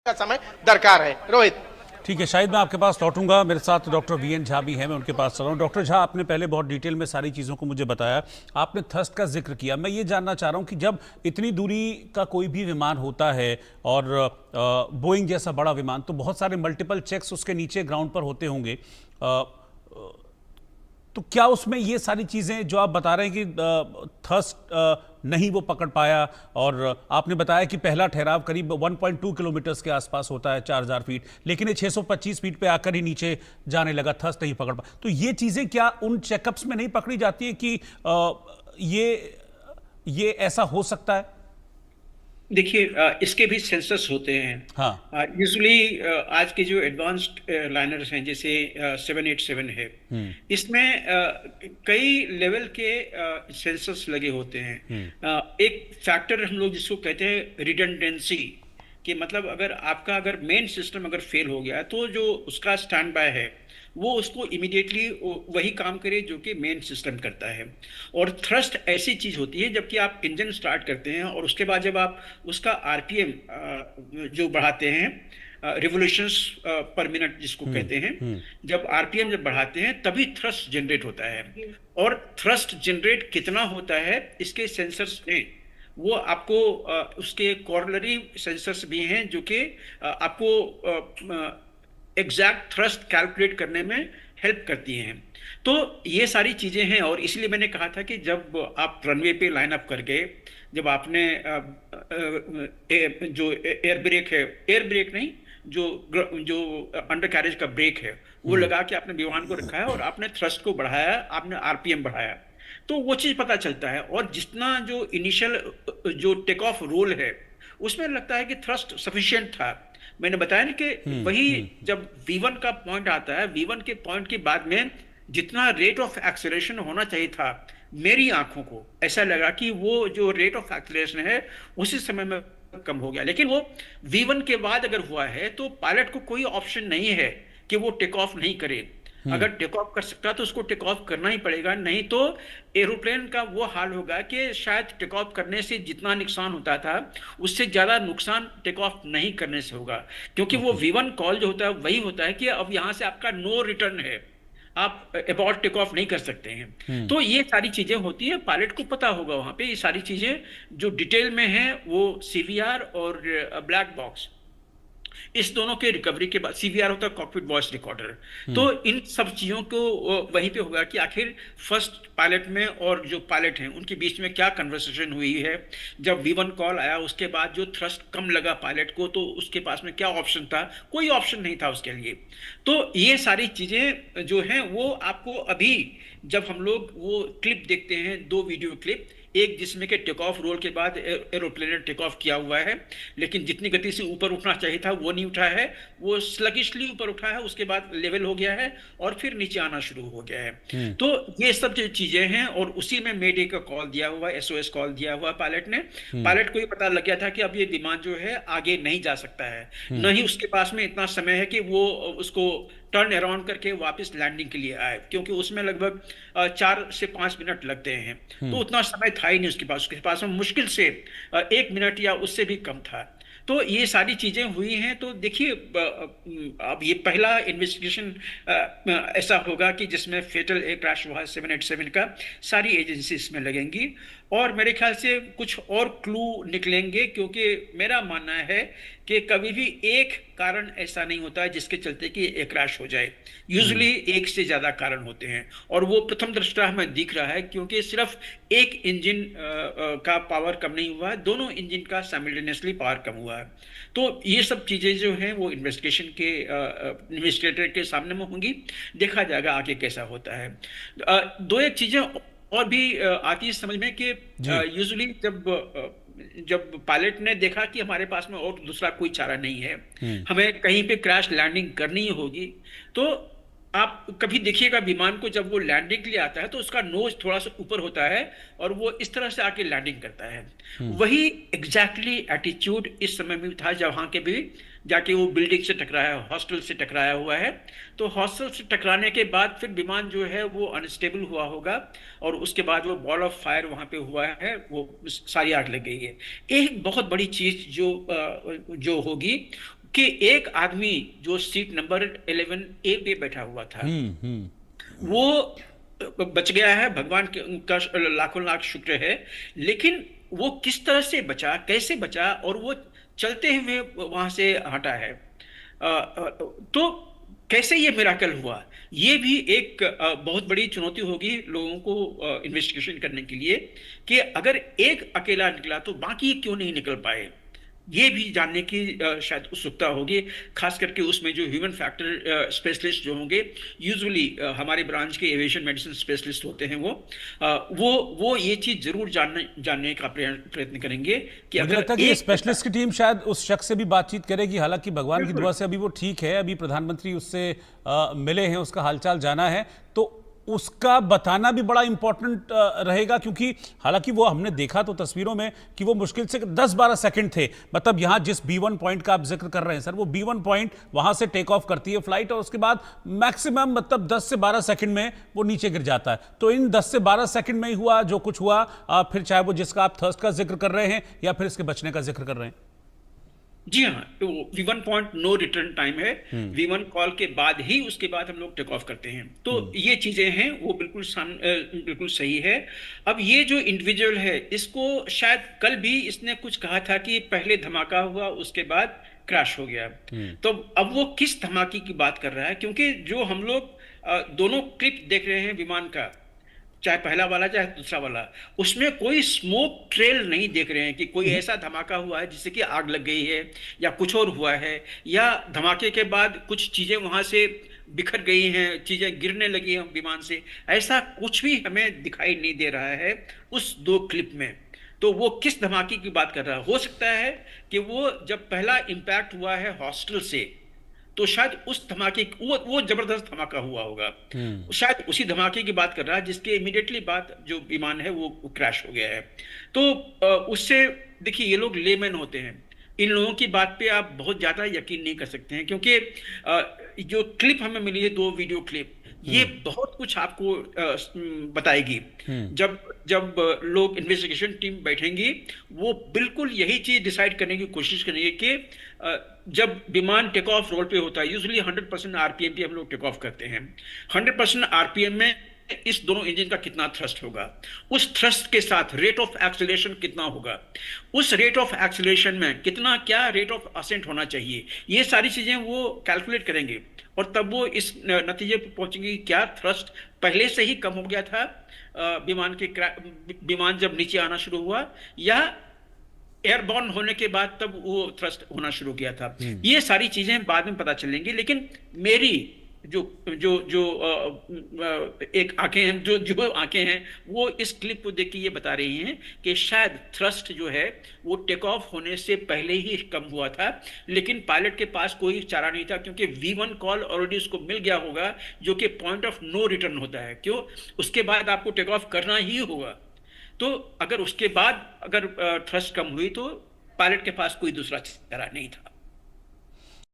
का समय दरकार है। रोहित। ठीक है, शायद मैं आपके पास लौटूंगा। मेरे साथ डॉक्टर वीएन झा भी हैं, मैं उनके पास चल रहा हूँ। डॉक्टर झा, आपने पहले बहुत डिटेल में सारी चीज़ों को मुझे बताया। आपने थ्रस्ट का जिक्र किया। मैं ये जानना चाह रहा हूँ कि जब इतनी दूरी का कोई भी विमान होता है और बोइंग जैसा बड़ा विमान, तो बहुत सारे मल्टीपल चेक्स उसके नीचे ग्राउंड पर होते होंगे। तो क्या उसमें ये सारी चीज़ें जो आप बता रहे हैं कि थर्स्ट नहीं वो पकड़ पाया, और आपने बताया कि पहला ठहराव करीब 1.2 किलोमीटर्स के आसपास होता है, 4000 फीट, लेकिन ये 625 फीट पे आकर ही नीचे जाने लगा, थर्स्ट नहीं पकड़ पाया। तो ये चीज़ें क्या उन चेकअप्स में नहीं पकड़ी जाती है कि ये ऐसा हो सकता है? देखिए, इसके भी सेंसर्स होते हैं। हाँ। यूजुअली आज के जो एडवांस्ड लाइनर्स हैं, जैसे 787 है, इसमें कई लेवल के सेंसर्स लगे होते हैं। एक फैक्टर हम लोग जिसको कहते हैं रिडंडेंसी, कि मतलब अगर मेन सिस्टम अगर फेल हो गया तो जो उसका स्टैंड बाय है वो उसको इमीडिएटली वही काम करे जो कि मेन सिस्टम करता है। और थ्रस्ट ऐसी चीज होती है जबकि आप इंजन स्टार्ट करते हैं और उसके बाद जब आप उसका आरपीएम जो बढ़ाते हैं, रिवोल्यूशंस पर मिनट जिसको कहते हैं, जब आरपीएम जब बढ़ाते हैं तभी थ्रस्ट जनरेट होता है। और थ्रस्ट जनरेट कितना होता है इसके सेंसर्स हैं, वो आपको उसके कॉर्नरी सेंसर्स भी हैं जो कि आपको एग्जैक्ट थ्रस्ट कैलकुलेट करने में हेल्प करती हैं। तो ये सारी चीजें हैं, और इसलिए मैंने कहा था कि जब आप रनवे पे लाइन अप कर गए, जब आपने जो एयर ब्रेक है, एयर ब्रेक नहीं, जो जो अंडर कैरेज का ब्रेक है वो लगा के आपने विमान को रखा है और आपने थ्रस्ट को बढ़ाया, आपने आरपीएम बढ़ाया, तो वो चीज पता चलता है। और जितना जो इनिशियल जो टेक ऑफ रोल है उसमें लगता है कि थ्रस्ट सफिशिएंट था। मैंने बताया ना कि वही जब V1 का पॉइंट आता है, V1 के पॉइंट के बाद में जितना रेट ऑफ एक्सेलरेशन होना चाहिए था, मेरी आंखों को ऐसा लगा कि वो जो रेट ऑफ एक्सेलरेशन है उसी समय में कम हो गया। लेकिन वो V1 के बाद अगर हुआ है तो पायलट को कोई ऑप्शन नहीं है कि वो टेक ऑफ नहीं करे। अगर टेक ऑफ कर सकता तो उसको टेक ऑफ करना ही पड़ेगा, नहीं तो एरोप्लेन का वो हाल होगा कि शायद टेक ऑफ करने से जितना नुकसान होता था उससे ज्यादा नुकसान टेक ऑफ नहीं करने से होगा। क्योंकि वो V1 कॉल जो होता है वही होता है कि अब यहां से आपका नो रिटर्न है, आप अबॉर्ट टेक ऑफ नहीं कर सकते हैं। तो ये सारी चीजें होती है, पायलट को पता होगा वहां पे ये सारी चीजें जो डिटेल में है। वो सीवीआर और ब्लैक बॉक्स, इस दोनों के रिकवरी के बाद, सीवीआर होता है कॉकपिट वॉइस रिकॉर्डर, तो इन सब चीजों को वहीं पे होगा कि आखिर फर्स्ट पायलट में और जो पायलट हैं उनके बीच में क्या कन्वर्सेशन हुई है। जब V1 कॉल आया उसके बाद जो थ्रस्ट कम लगा पायलट को, तो उसके पास में क्या ऑप्शन था? कोई ऑप्शन नहीं था उसके लिए। तो ये सारी चीजें जो हैं वो आपको अभी जब हम लोग वो क्लिप देखते हैं, 2 वीडियो क्लिप, एक जिसमें के टेक ऑफ रोल के बाद एरोप्लेन ने टेक ऑफ किया हुआ है, लेकिन जितनी गति से ऊपर उठना चाहिए था वो नहीं उठा है, वो स्लगिशली ऊपर उठा है, उसके बाद लेवल हो गया है और फिर नीचे आना शुरू हो गया है। तो ये सब जो चीजें हैं, और उसी में मेडे का कॉल दिया हुआ, SOS कॉल दिया हुआ पायलट ने। पायलट को ये पता लग गया था कि अब ये विमान जो है आगे नहीं जा सकता है, न ही उसके पास में इतना समय है कि वो उसको टर्न अराउंड करके वापस लैंडिंग के लिए आए, क्योंकि उसमें लगभग 4 से 5 मिनट लगते हैं। तो उतना समय था ही नहीं उसके पास में मुश्किल से 1 मिनट या उससे भी कम था। तो ये सारी चीजें हुई हैं। तो देखिए, अब ये पहला इन्वेस्टिगेशन ऐसा होगा कि जिसमें फेटल एयर क्रैश हुआ 787 का, सारी एजेंसी इसमें लगेंगी और मेरे ख्याल से कुछ और क्लू निकलेंगे, क्योंकि मेरा मानना है कि कभी भी एक कारण ऐसा नहीं होता है जिसके चलते कि एयर क्रैश हो जाए। यूजुअली एक से ज्यादा कारण होते हैं, और वो प्रथम दृष्टया हमें दिख रहा है, क्योंकि सिर्फ एक इंजन का पावर कम नहीं हुआ है, दोनों इंजन का साइमल्टेनियसली पावर कम हुआ है। तो ये सब चीजें जो हैं वो इन्वेस्टिगेशन के इन्वेस्टिगेटर के सामने में होंगी, देखा जाएगा आगे कैसा होता है। 2 एक चीजें और भी आती है समझ में कि यूजुअली जब पायलट ने देखा कि हमारे पास में और दूसरा कोई चारा नहीं है, हमें कहीं पे क्रैश लैंडिंग करनी होगी, तो आप कभी देखिएगा विमान को जब वो लैंडिंग के लिए आता है तो उसका नोज थोड़ा सा ऊपर होता है और वो इस तरह से आके लैंडिंग करता है। वही एग्जैक्टली एटीट्यूड इस समय में था जहां के भी जाके वो बिल्डिंग से टकराया, हॉस्टल से टकराया हुआ है। तो हॉस्टल से टकराने के बाद फिर विमान जो है वो अनस्टेबल हुआ होगा, और उसके बाद वो बॉल ऑफ फायर वहां पे हुआ है, वो सारी आग लग गई है। एक बहुत बड़ी चीज जो होगी, कि एक आदमी जो सीट नंबर 11A पे बैठा हुआ था वो बच गया है, भगवान का लाखों लाख शुक्र है। लेकिन वो किस तरह से बचा, कैसे बचा, और वो चलते हुए वहां से हटा है, तो कैसे ये मिराकल हुआ, ये भी एक बहुत बड़ी चुनौती होगी लोगों को इन्वेस्टिगेशन करने के लिए, कि अगर एक अकेला निकला तो बाकी क्यों नहीं निकल पाए। ये भी जानने की शायद उत्सुकता होगी, खास करके उसमें जो ह्यूमन फैक्टर स्पेशलिस्ट जो होंगे, यूजुअली हमारे ब्रांच के एविएशन मेडिसिन स्पेशलिस्ट होते हैं, वो ये चीज जरूर जानने का प्रयत्न करेंगे कि मुझे अगर लगता है कि स्पेशलिस्ट की टीम शायद उस शख्स से भी बातचीत करेगी। हालांकि भगवान की दुआ से अभी वो ठीक है, अभी प्रधानमंत्री उससे मिले हैं, उसका हालचाल जाना है, तो उसका बताना भी बड़ा इंपॉर्टेंट रहेगा, क्योंकि हालांकि वो हमने देखा तो तस्वीरों में कि वो मुश्किल से 10-12 सेकंड थे। मतलब यहाँ जिस B1 पॉइंट का आप जिक्र कर रहे हैं सर, वो B1 पॉइंट वहां से टेक ऑफ करती है फ्लाइट, और उसके बाद मैक्सिमम मतलब 10 से 12 सेकंड में वो नीचे गिर जाता है। तो इन 10 से 12 सेकंड में ही हुआ जो कुछ हुआ, फिर चाहे वो जिसका आप थर्स्ट का जिक्र कर रहे हैं या फिर इसके बचने का जिक्र कर रहे हैं। जी हाँ, तो V1 point no return time है। V1 कॉल के बाद ही उसके बाद हम लोग टेक ऑफ करते हैं, तो ये चीजें हैं वो बिल्कुल सही है। अब ये जो इंडिविजुअल है, इसको शायद कल भी इसने कुछ कहा था कि पहले धमाका हुआ उसके बाद क्रैश हो गया, तो अब वो किस धमाके की बात कर रहा है, क्योंकि जो हम लोग दोनों क्लिप देख रहे हैं विमान का, चाहे पहला वाला चाहे दूसरा वाला, उसमें कोई स्मोक ट्रेल नहीं देख रहे हैं कि कोई ऐसा धमाका हुआ है जिससे कि आग लग गई है या कुछ और हुआ है, या धमाके के बाद कुछ चीजें वहां से बिखर गई हैं, चीजें गिरने लगी हैं विमान से। ऐसा कुछ भी हमें दिखाई नहीं दे रहा है उस दो क्लिप में। तो वो किस धमाके की बात कर रहा है? हो सकता है कि वो जब पहला इंपैक्ट हुआ है हॉस्टल से, तो शायद उस धमाके वो जबरदस्त धमाका हुआ होगा, शायद उसी धमाके की बात कर रहा है जिसके इमीडिएटली बाद जो विमान है वो क्रैश हो गया है। तो उससे देखिए, ये लोग लेमैन होते हैं, इन लोगों की बात पे आप बहुत ज्यादा यकीन नहीं कर सकते हैं, क्योंकि जो क्लिप हमें मिली है, 2 वीडियो क्लिप, ये बहुत कुछ आपको बताएगी। जब लोग इन्वेस्टिगेशन टीम बैठेंगी, वो बिल्कुल यही चीज डिसाइड करने की कोशिश करेंगे कि जब विमान टेक ऑफ रोड पे होता है, यूजुअली 100% आरपीएम पे हम लोग टेक ऑफ करते हैं, 100% आरपीएम में इस दोनों इंजन का कितना थ्रस्ट होगा, उस थ्रस्ट के साथ रेट ऑफ एक्सेलरेशन कितना होगा, उस रेट ऑफ एक्सेलरेशन में कितना क्या रेट ऑफ असेंट होना चाहिए, ये सारी चीजें वो कैलकुलेट करेंगे, और तब वो इस नतीजे पर पहुंचेंगे क्या थ्रस्ट पहले से ही कम हो गया था विमान जब नीचे आना शुरू हुआ, या एयरबॉर्न होने के बाद तब वो थ्रस्ट होना शुरू किया था। ये सारी चीजें बाद में पता चलेंगी, लेकिन मेरी जो जो जो एक आंखें हैं, जो आंखें हैं, वो इस क्लिप को देख के ये बता रही हैं कि शायद थ्रस्ट जो है वो टेक ऑफ होने से पहले ही कम हुआ था, लेकिन पायलट के पास कोई चारा नहीं था, क्योंकि V1 कॉल ऑलरेडी उसको मिल गया होगा, जो कि पॉइंट ऑफ नो रिटर्न होता है। क्यों? उसके बाद आपको टेक ऑफ करना ही होगा। तो अगर उसके बाद अगर थ्रस्ट कम हुई तो पायलट के पास कोई दूसरा चारा नहीं था।